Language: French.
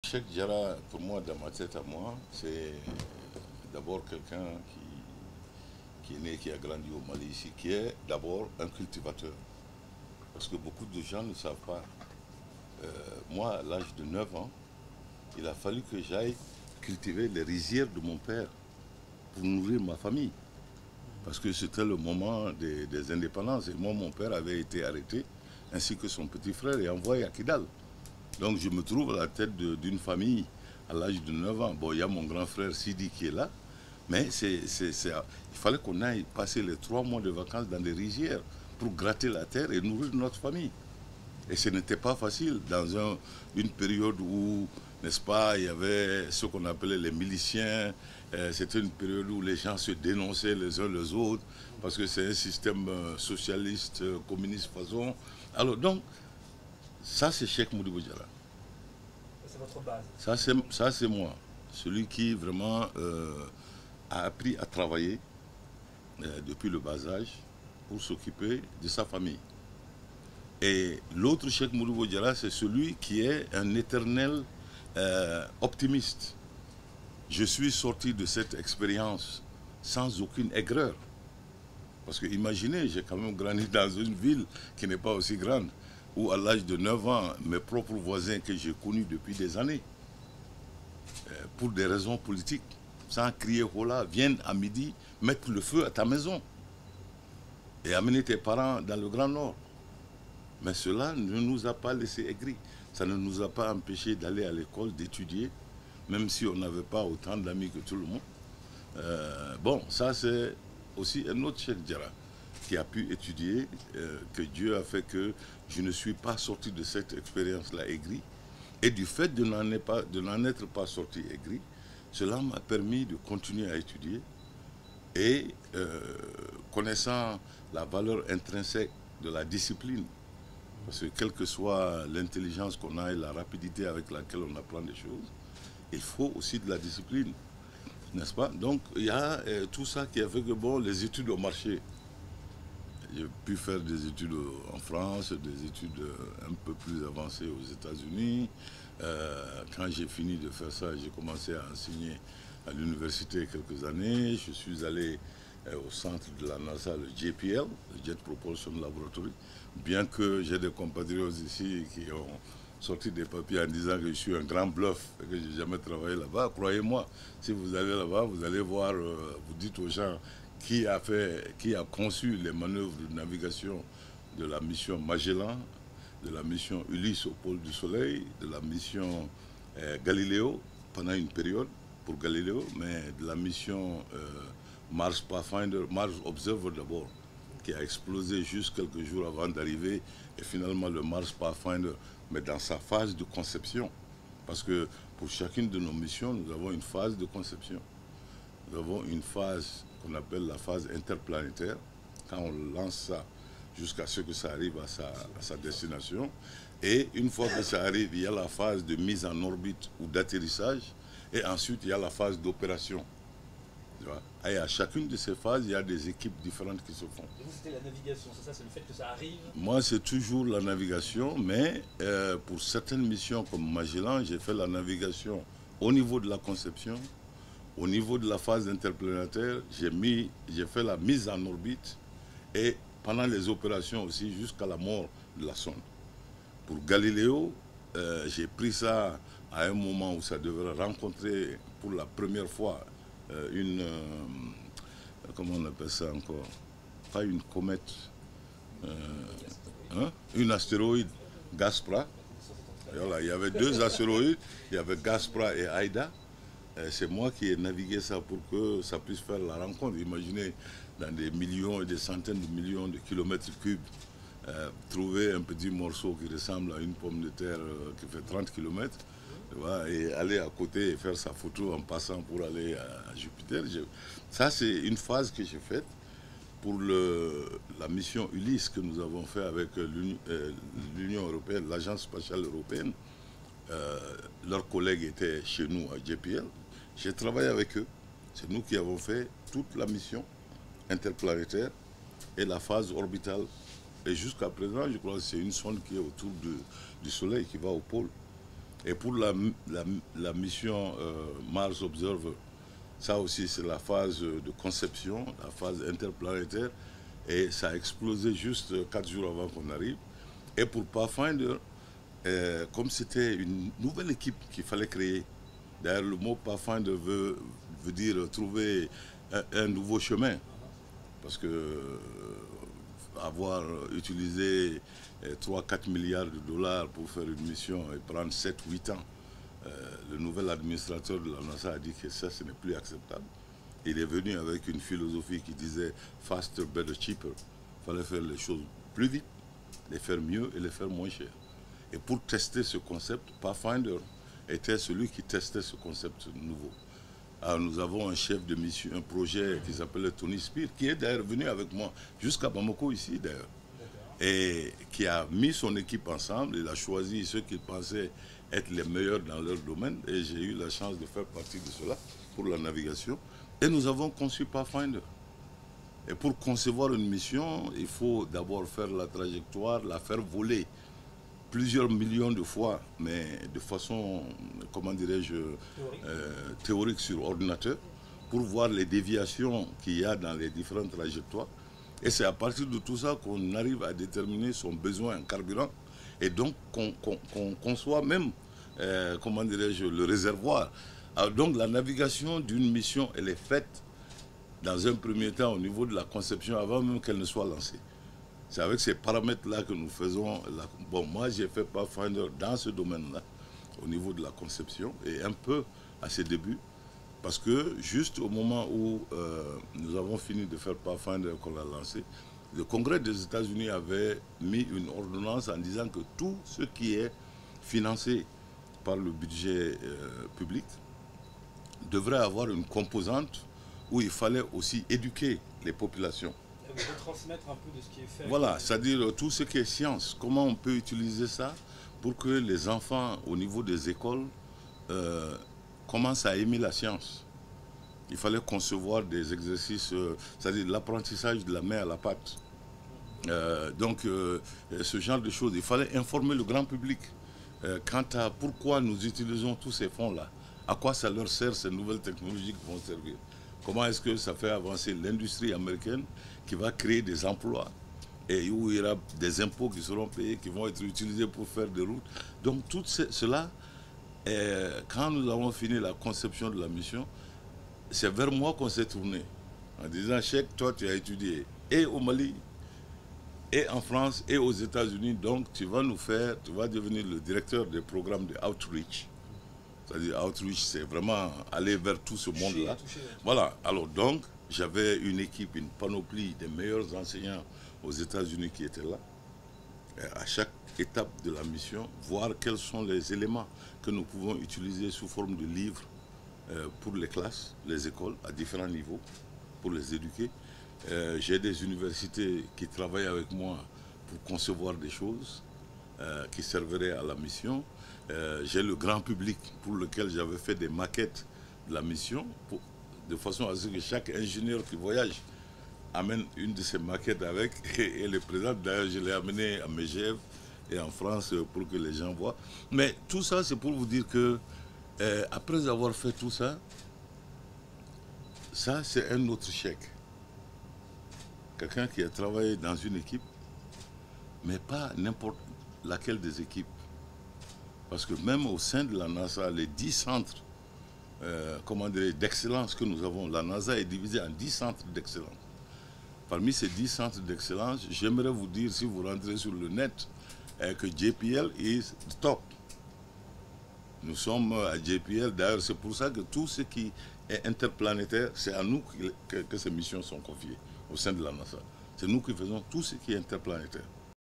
Cheikh Diarra, pour moi, dans ma tête à moi, c'est d'abord quelqu'un qui est né, qui a grandi au Mali ici, qui est d'abord un cultivateur. Parce que beaucoup de gens ne savent pas. Moi, à l'âge de 9 ans, il a fallu que j'aille cultiver les rizières de mon père pour nourrir ma famille. Parce que c'était le moment des indépendances. Et moi, mon père avait été arrêté, ainsi que son petit frère, et envoyé à Kidal. Donc je me trouve à la tête d'une famille à l'âge de 9 ans. Bon, il y a mon grand frère Sidi qui est là, mais il fallait qu'on aille passer les 3 mois de vacances dans des rizières pour gratter la terre et nourrir notre famille. Et ce n'était pas facile dans une période où, n'est-ce pas, il y avait ce qu'on appelait les miliciens. C'était une période où les gens se dénonçaient les uns les autres parce que c'est un système socialiste, communiste façon. Alors donc, ça c'est Cheikh Modibo Diarra. C'est votre base. Ça c'est moi. Celui qui vraiment a appris à travailler depuis le bas âge pour s'occuper de sa famille. Et l'autre Cheikh Modibo Diarra, c'est celui qui est un éternel optimiste. Je suis sorti de cette expérience sans aucune aigreur. Parce que imaginez, j'ai quand même grandi dans une ville qui n'est pas aussi grande, où à l'âge de 9 ans, mes propres voisins que j'ai connus depuis des années, pour des raisons politiques, sans crier holà, viennent à midi mettre le feu à ta maison et amener tes parents dans le Grand Nord. Mais cela ne nous a pas laissé aigris. Ça ne nous a pas empêché d'aller à l'école, d'étudier, même si on n'avait pas autant d'amis que tout le monde. Bon, ça c'est aussi un autre Cheikh Diarra qui a pu étudier, que Dieu a fait que je ne suis pas sorti de cette expérience-là aigrie. Et du fait de n'en être pas sorti aigri, cela m'a permis de continuer à étudier et connaissant la valeur intrinsèque de la discipline, parce que quelle que soit l'intelligence qu'on a et la rapidité avec laquelle on apprend des choses, il faut aussi de la discipline, n'est-ce pas? Donc il y a tout ça qui a fait que bon, les études ont marché. J'ai pu faire des études en France, des études un peu plus avancées aux États-Unis. Quand j'ai fini de faire ça, j'ai commencé à enseigner à l'université quelques années. Je suis allé au centre de la NASA, le JPL, le Jet Propulsion Laboratory, bien que j'ai des compatriotes ici qui ont sorti des papiers en disant que je suis un grand bluff et que je n'ai jamais travaillé là-bas. Croyez-moi, si vous allez là-bas, vous allez voir, vous dites aux gens qui a conçu les manœuvres de navigation de la mission Magellan, de la mission Ulysse au pôle du Soleil, de la mission Galileo pendant une période pour Galileo, mais de la mission Mars Pathfinder, Mars Observer d'abord, qui a explosé juste quelques jours avant d'arriver, et finalement le Mars Pathfinder, mais dans sa phase de conception. Parce que pour chacune de nos missions, nous avons une phase de conception. Nous avons une phase qu'on appelle la phase interplanétaire, quand on lance ça jusqu'à ce que ça arrive à sa destination. Et une fois que ça arrive, il y a la phase de mise en orbite ou d'atterrissage, et ensuite il y a la phase d'opération. Et à chacune de ces phases, il y a des équipes différentes qui se font. Et vous, c'était la navigation, c'est ça, c'est le fait que ça arrive? Moi, c'est toujours la navigation, mais pour certaines missions comme Magellan, j'ai fait la navigation au niveau de la conception. Au niveau de la phase interplanétaire, j'ai fait la mise en orbite et pendant les opérations aussi jusqu'à la mort de la sonde. Pour Galiléo, j'ai pris ça à un moment où ça devait rencontrer pour la première fois comment on appelle ça encore? Pas une comète, une astéroïde, Gaspra. Voilà, il y avait 2 astéroïdes, il y avait Gaspra et Aïda. C'est moi qui ai navigué ça pour que ça puisse faire la rencontre. Imaginez, dans des millions et des centaines de millions de kilomètres cubes, trouver un petit morceau qui ressemble à une pomme de terre qui fait 30 kilomètres, et aller à côté et faire sa photo en passant pour aller à Jupiter. Ça, c'est une phase que j'ai faite pour la mission Ulysse que nous avons fait avec l'Union européenne, l'Agence spatiale européenne. Leurs collègues étaient chez nous à JPL. J'ai travaillé avec eux. C'est nous qui avons fait toute la mission interplanétaire et la phase orbitale. Et jusqu'à présent, je crois que c'est une sonde qui est autour du Soleil, qui va au pôle. Et pour la mission Mars Observer, ça aussi c'est la phase de conception, la phase interplanétaire, et ça a explosé juste 4 jours avant qu'on arrive. Et pour Pathfinder, comme c'était une nouvelle équipe qu'il fallait créer, d'ailleurs le mot Pathfinder veut dire trouver un nouveau chemin, parce que avoir utilisé 3-4 milliards de dollars pour faire une mission et prendre 7-8 ans, le nouvel administrateur de la NASA a dit que ça, ce n'est plus acceptable. Il est venu avec une philosophie qui disait faster, better, cheaper. Il fallait faire les choses plus vite, les faire mieux et les faire moins cher. Et pour tester ce concept, Pathfinder était celui qui testait ce concept nouveau. Alors nous avons un chef de mission, un projet qui s'appelle Tony Spear, qui est d'ailleurs venu avec moi jusqu'à Bamako ici d'ailleurs, et qui a mis son équipe ensemble. Il a choisi ceux qu'il pensait être les meilleurs dans leur domaine, et j'ai eu la chance de faire partie de cela pour la navigation. Et nous avons conçu Pathfinder. Et pour concevoir une mission, il faut d'abord faire la trajectoire, la faire voler plusieurs millions de fois, mais de façon, comment dirais-je, théorique sur ordinateur, pour voir les déviations qu'il y a dans les différentes trajectoires. Et c'est à partir de tout ça qu'on arrive à déterminer son besoin en carburant, et donc qu'on conçoit même, comment dirais-je, le réservoir. Alors donc la navigation d'une mission, elle est faite dans un premier temps au niveau de la conception avant même qu'elle ne soit lancée. C'est avec ces paramètres-là que nous faisons. Bon, moi, j'ai fait Pathfinder dans ce domaine-là, au niveau de la conception, et un peu à ses débuts, parce que juste au moment où nous avons fini de faire Pathfinder qu'on l'a lancé, le Congrès des États-Unis avait mis une ordonnance en disant que tout ce qui est financé par le budget public devrait avoir une composante où il fallait aussi éduquer les populations. Retransmettre un peu de ce qui est fait. Voilà, c'est-à-dire tout ce qui est science. Comment on peut utiliser ça pour que les enfants, au niveau des écoles, commencent à aimer la science. Il fallait concevoir des exercices, c'est-à-dire l'apprentissage de la main à la pâte. Donc, ce genre de choses. Il fallait informer le grand public quant à pourquoi nous utilisons tous ces fonds-là. À quoi ça leur sert, ces nouvelles technologies qui vont servir. Comment est-ce que ça fait avancer l'industrie américaine qui va créer des emplois et où il y aura des impôts qui seront payés, qui vont être utilisés pour faire des routes. Donc tout cela, quand nous avons fini la conception de la mission, c'est vers moi qu'on s'est tourné en disant, Cheikh, toi tu as étudié et au Mali, et en France, et aux États-Unis, donc tu vas devenir le directeur des programmes de outreach. C'est-à-dire, outreach, c'est vraiment aller vers tout ce monde-là. Voilà. Alors donc, j'avais une équipe, une panoplie des meilleurs enseignants aux États-Unis qui étaient là. Et à chaque étape de la mission, voir quels sont les éléments que nous pouvons utiliser sous forme de livres pour les classes, les écoles, à différents niveaux, pour les éduquer. J'ai des universités qui travaillent avec moi pour concevoir des choses qui serviraient à la mission. J'ai le grand public pour lequel j'avais fait des maquettes de la mission, de façon à ce que chaque ingénieur qui voyage amène une de ces maquettes avec et les présente. D'ailleurs, je l'ai amené à Megève et en France pour que les gens voient. Mais tout ça, c'est pour vous dire que après avoir fait tout ça, ça c'est un autre chèque. Quelqu'un qui a travaillé dans une équipe, mais pas n'importe laquelle des équipes. Parce que même au sein de la NASA, les 10 centres d'excellence que nous avons, la NASA est divisée en 10 centres d'excellence. Parmi ces 10 centres d'excellence, j'aimerais vous dire, si vous rentrez sur le net, que JPL est top. Nous sommes à JPL, d'ailleurs c'est pour ça que tout ce qui est interplanétaire, c'est à nous que ces missions sont confiées au sein de la NASA. C'est nous qui faisons tout ce qui est interplanétaire.